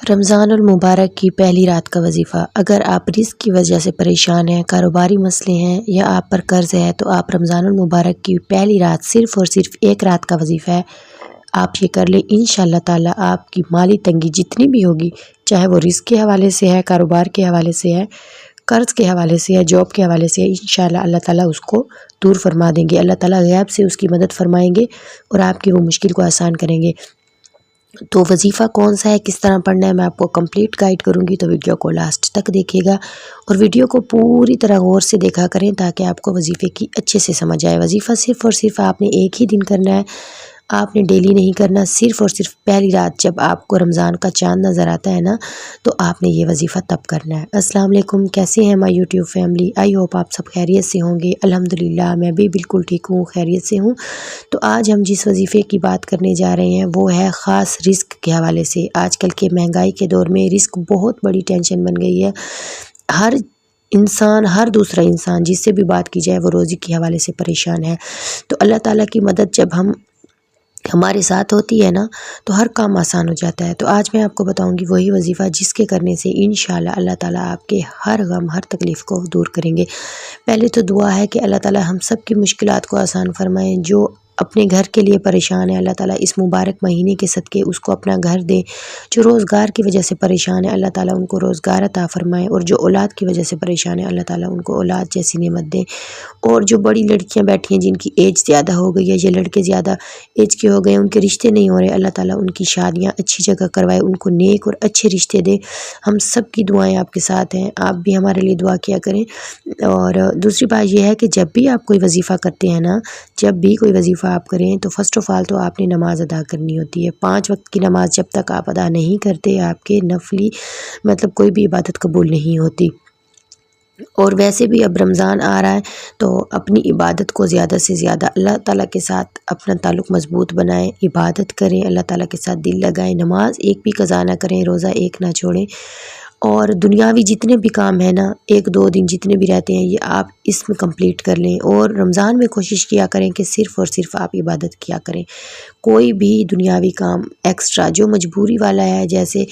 رمضان المبارک کی پہلی رات کا وظیفہ۔ اگر آپ رزق کی وجہ سے پریشان ہیں، کاروباری مسئلے ہیں یا آپ پر قرض ہے تو آپ رمضان المبارک کی پہلی رات صرف اور صرف ایک رات کا وظیفہ ہے، آپ یہ کر لیں۔ انشاءاللہ تعالی آپ کی مالی تنگی جتنی بھی ہوگی، چاہے وہ رزق کے حوالے سے ہے، کاروبار کے حوالے سے ہے، قرض کے حوالے سے ہے، جاب کے حوالے سے ہے، انشاءاللہ اللہ تعالیٰ اس کو دور فرما دیں گے۔ اللہ تعالیٰ غیب سے اس کی مدد فرمائیں گے اور آپ کی وہ مشکل کو آسان کریں گے۔ تو وظیفہ کون سا ہے، کس طرح پڑھنا ہے، میں آپ کو کمپلیٹ گائیڈ کروں گی، تو ویڈیو کو لاسٹ تک دیکھیے گا اور ویڈیو کو پوری طرح غور سے دیکھا کریں تاکہ آپ کو وظیفے کی اچھے سے سمجھ آئے۔ وظیفہ صرف اور صرف آپ نے ایک ہی دن کرنا ہے، آپ نے ڈیلی نہیں کرنا، صرف اور صرف پہلی رات جب آپ کو رمضان کا چاند نظر آتا ہے نا تو آپ نے یہ وظیفہ تب کرنا ہے۔ السلام علیکم، کیسے ہیں مائی یوٹیوب فیملی؟ آئی ہوپ آپ سب خیریت سے ہوں گے۔ الحمدللہ میں بھی بالکل ٹھیک ہوں، خیریت سے ہوں۔ تو آج ہم جس وظیفے کی بات کرنے جا رہے ہیں وہ ہے خاص رزق کے حوالے سے۔ آج کل کے مہنگائی کے دور میں رزق بہت بڑی ٹینشن بن گئی ہے۔ ہر انسان، ہر دوسرا انسان جس سے بھی بات کی جائے وہ روزی کے حوالے سے پریشان ہے۔ تو اللہ تعالیٰ کی مدد جب ہمارے ساتھ ہوتی ہے نا تو ہر کام آسان ہو جاتا ہے۔ تو آج میں آپ کو بتاؤں گی وہی وظیفہ جس کے کرنے سے انشاءاللہ اللہ تعالیٰ آپ کے ہر غم، ہر تکلیف کو دور کریں گے۔ پہلے تو دعا ہے کہ اللہ تعالیٰ ہم سب کی مشکلات کو آسان فرمائیں۔ جو اپنے گھر کے لیے پریشان ہے، اللہ تعالیٰ اس مبارک مہینے کے صدقے اس کو اپنا گھر دے۔ جو روزگار کی وجہ سے پریشان ہے، اللہ تعالیٰ ان کو روزگار عطا فرمائے، اور جو اولاد کی وجہ سے پریشان ہے، اللہ تعالیٰ ان کو اولاد جیسی نعمت دے۔ اور جو بڑی لڑکیاں بیٹھی ہیں جن کی ایج زیادہ ہو گئی ہے، یہ لڑکے زیادہ ایج کے ہو گئے ہیں، ان کے رشتے نہیں ہو رہے، اللہ تعالیٰ ان کی شادیاں اچھی جگہ کروائے، ان کو نیک اور اچھے رشتے دے۔ ہم سب کی دعائیں آپ کے ساتھ ہیں، آپ بھی ہمارے لیے دعا کیا کریں۔ اور دوسری بات یہ ہے کہ جب بھی آپ کوئی وظیفہ کرتے ہیں نا، جب بھی کوئی وظیفہ آپ کریں تو فرسٹ آف آل تو آپ نے نماز ادا کرنی ہوتی ہے۔ 5 وقت کی نماز جب تک آپ ادا نہیں کرتے، آپ کے نفلی مطلب کوئی بھی عبادت قبول نہیں ہوتی۔ اور ویسے بھی اب رمضان آ رہا ہے تو اپنی عبادت کو زیادہ سے زیادہ اللہ تعالیٰ کے ساتھ اپنا تعلق مضبوط بنائیں، عبادت کریں، اللہ تعالیٰ کے ساتھ دل لگائیں، نماز ایک بھی قضا نہ کریں، روزہ ایک نہ چھوڑیں۔ اور دنیاوی جتنے بھی کام ہیں نا، 1-2 دن جتنے بھی رہتے ہیں، یہ آپ اس میں کمپلیٹ کر لیں۔ اور رمضان میں کوشش کیا کریں کہ صرف اور صرف آپ عبادت کیا کریں۔ کوئی بھی دنیاوی کام ایکسٹرا جو مجبوری والا ہے، جیسے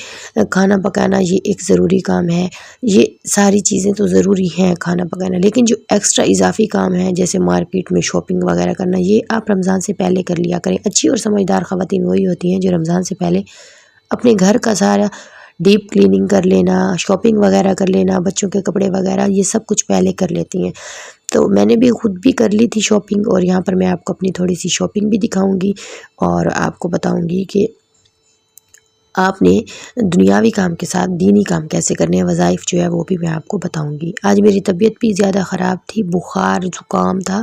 کھانا پکانا، یہ ایک ضروری کام ہے، یہ ساری چیزیں تو ضروری ہیں کھانا پکانا، لیکن جو ایکسٹرا اضافی کام ہے جیسے مارکیٹ میں شاپنگ وغیرہ کرنا، یہ آپ رمضان سے پہلے کر لیا کریں۔ اچھی اور سمجھدار خواتین وہی ہوتی ہیں جو رمضان سے پہلے اپنے گھر کا سارا ڈیپ کلیننگ کر لینا، شاپنگ وغیرہ کر لینا، بچوں کے کپڑے وغیرہ، یہ سب کچھ پہلے کر لیتی ہیں۔ تو میں نے بھی خود بھی کر لی تھی شاپنگ، اور یہاں پر میں آپ کو اپنی تھوڑی سی شاپنگ بھی دکھاؤں گی اور آپ کو بتاؤں گی کہ آپ نے دنیاوی کام کے ساتھ دینی کام کیسے کرنے ہیں، وظائف جو ہے وہ بھی میں آپ کو بتاؤں گی۔ آج میری طبیعت بھی زیادہ خراب تھی، بخار زکام تھا،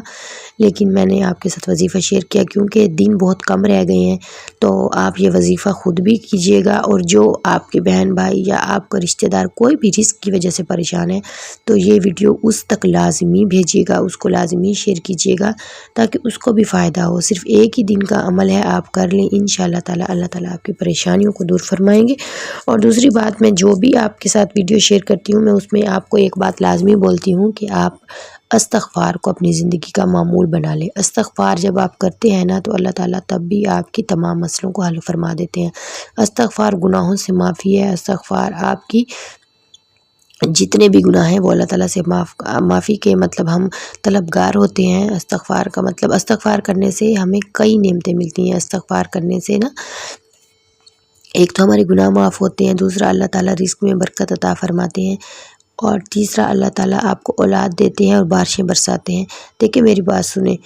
لیکن میں نے آپ کے ساتھ وظیفہ شیئر کیا کیونکہ دن بہت کم رہ گئے ہیں۔ تو آپ یہ وظیفہ خود بھی کیجیے گا، اور جو آپ کے بہن بھائی یا آپ کا رشتہ دار کوئی بھی رزق کی وجہ سے پریشان ہے تو یہ ویڈیو اس تک لازمی بھیجیے گا، اس کو لازمی شیئر کیجیے گا تاکہ اس کو بھی فائدہ ہو۔ صرف ایک ہی دن کا عمل ہے، آپ کر لیں، انشاءاللہ تعالی اللہ تعالیٰ آپ کی پریشانیوں کو دور فرمائیں گے۔ اور دوسری بات، میں جو بھی آپ کے ساتھ ویڈیو شیئر کرتی ہوں، میں اس میں آپ کو ایک بات لازمی بولتی ہوں کہ آپ استغفار کو اپنی زندگی کا معمول بنا لیں۔ استغفار جب آپ کرتے ہیں نا تو اللہ تعالیٰ تب بھی آپ کی تمام مسئلوں کو حل فرما دیتے ہیں۔ استغفار گناہوں سے معافی ہے، استغفار آپ کی جتنے بھی گناہ ہیں وہ اللہ تعالیٰ سے معافی کے مطلب ہم طلبگار ہوتے ہیں۔ استغفار کا مطلب استغفار کرنے سے ہمیں کئی نعمتیں ملتی ہیں۔ استغفار کرنے سے نا ایک تو ہمارے گناہ معاف ہوتے ہیں، دوسرا اللہ تعالیٰ رزق میں برکت عطا فرماتے ہیں، اور تیسرا اللہ تعالیٰ آپ کو اولاد دیتے ہیں اور بارشیں برساتے ہیں۔ دیکھیں میری بات سنیں،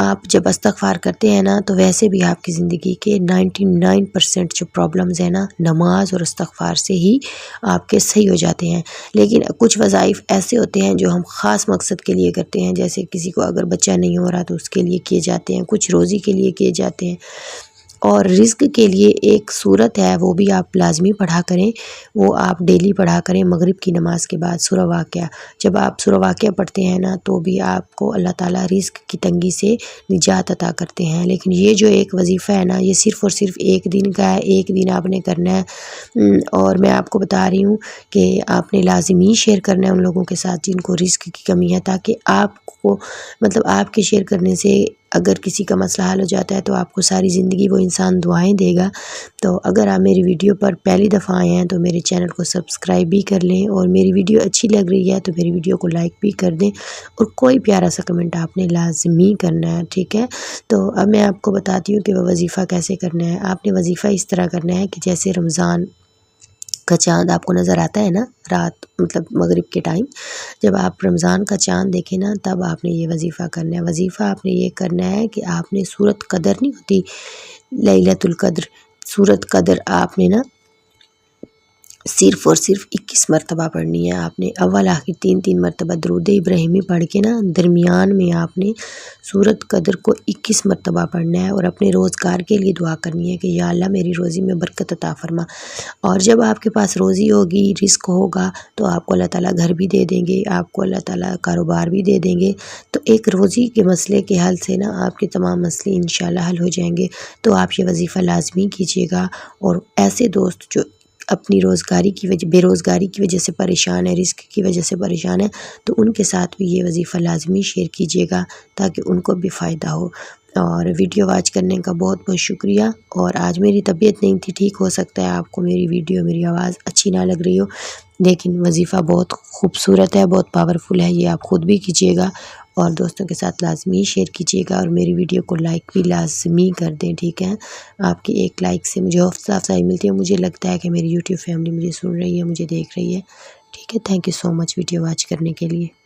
آپ جب استغفار کرتے ہیں نا تو ویسے بھی آپ کی زندگی کے 99% جو پرابلمز ہیں نا، نماز اور استغفار سے ہی آپ کے صحیح ہو جاتے ہیں۔ لیکن کچھ وظائف ایسے ہوتے ہیں جو ہم خاص مقصد کے لیے کرتے ہیں، جیسے کسی کو اگر بچہ نہیں ہو رہا تو اس کے لیے کیے جاتے ہیں، کچھ روزی کے لیے کیے جاتے ہیں، اور رزق کے لیے ایک صورت ہے وہ بھی آپ لازمی پڑھا کریں، وہ آپ ڈیلی پڑھا کریں مغرب کی نماز کے بعد، سورہ واقعہ۔ جب آپ سورہ واقعہ پڑھتے ہیں نا تو بھی آپ کو اللہ تعالیٰ رزق کی تنگی سے نجات عطا کرتے ہیں۔ لیکن یہ جو ایک وظیفہ ہے نا، یہ صرف اور صرف ایک دن کا ہے، ایک دن آپ نے کرنا ہے، اور میں آپ کو بتا رہی ہوں کہ آپ نے لازمی شیئر کرنا ہے ان لوگوں کے ساتھ جن کو رزق کی کمی ہے، تاکہ آپ کو مطلب آپ کے شیئر کرنے سے اگر کسی کا مسئلہ حل ہو جاتا ہے تو آپ کو ساری زندگی وہ انسان دعائیں دے گا۔ تو اگر آپ میری ویڈیو پر پہلی دفعہ آئے ہیں تو میرے چینل کو سبسکرائب بھی کر لیں، اور میری ویڈیو اچھی لگ رہی ہے تو میری ویڈیو کو لائک بھی کر دیں، اور کوئی پیارا سا کمنٹ آپ نے لازمی کرنا ہے، ٹھیک ہے؟ تو اب میں آپ کو بتاتی ہوں کہ وہ وظیفہ کیسے کرنا ہے۔ آپ نے وظیفہ اس طرح کرنا ہے کہ جیسے رمضان کا چاند آپ کو نظر آتا ہے نا رات، مطلب مغرب کے ٹائم، جب آپ رمضان کا چاند دیکھیں نا تب آپ نے یہ وظیفہ کرنا ہے۔ وظیفہ آپ نے یہ کرنا ہے کہ آپ نے سورۃ قدر نہیں ہوتی، لیلۃ القدر، سورۃ قدر آپ نے نا صرف اور صرف 21 مرتبہ پڑھنی ہے۔ آپ نے اول آخر 3 مرتبہ درود ابراہیمی پڑھ کے نا درمیان میں آپ نے سورۃ قدر کو 21 مرتبہ پڑھنا ہے، اور اپنے روزگار کے لیے دعا کرنی ہے کہ یا اللہ میری روزی میں برکت عطا فرما۔ اور جب آپ کے پاس روزی ہوگی، رزق ہوگا، تو آپ کو اللہ تعالیٰ گھر بھی دے دیں گے، آپ کو اللہ تعالیٰ کاروبار بھی دے دیں گے۔ تو ایک روزی کے مسئلے کے حل سے نا آپ کے تمام مسئلے انشاءاللہ حل ہو جائیں گے۔ تو آپ یہ وظیفہ لازمی کیجیے گا، اور ایسے دوست جو اپنی بے روزگاری کی وجہ سے پریشان ہے، رزق کی وجہ سے پریشان ہے، تو ان کے ساتھ بھی یہ وظیفہ لازمی شیئر کیجیے گا تاکہ ان کو بھی فائدہ ہو۔ اور ویڈیو واچ کرنے کا بہت بہت شکریہ۔ اور آج میری طبیعت نہیں تھی ٹھیک، ہو سکتا ہے آپ کو میری ویڈیو، میری آواز اچھی نہ لگ رہی ہو، لیکن وظیفہ بہت خوبصورت ہے، بہت پاورفل ہے، یہ آپ خود بھی کیجیے گا اور دوستوں کے ساتھ لازمی شیئر کیجیے گا، اور میری ویڈیو کو لائک بھی لازمی کر دیں، ٹھیک ہے؟ آپ کی ایک لائک سے مجھے حوصلہ افزائی ملتی ہے، مجھے لگتا ہے کہ میری یوٹیوب فیملی مجھے سن رہی ہے، مجھے دیکھ رہی ہے، ٹھیک ہے؟ Thank you so much video watch کرنے کے لیے۔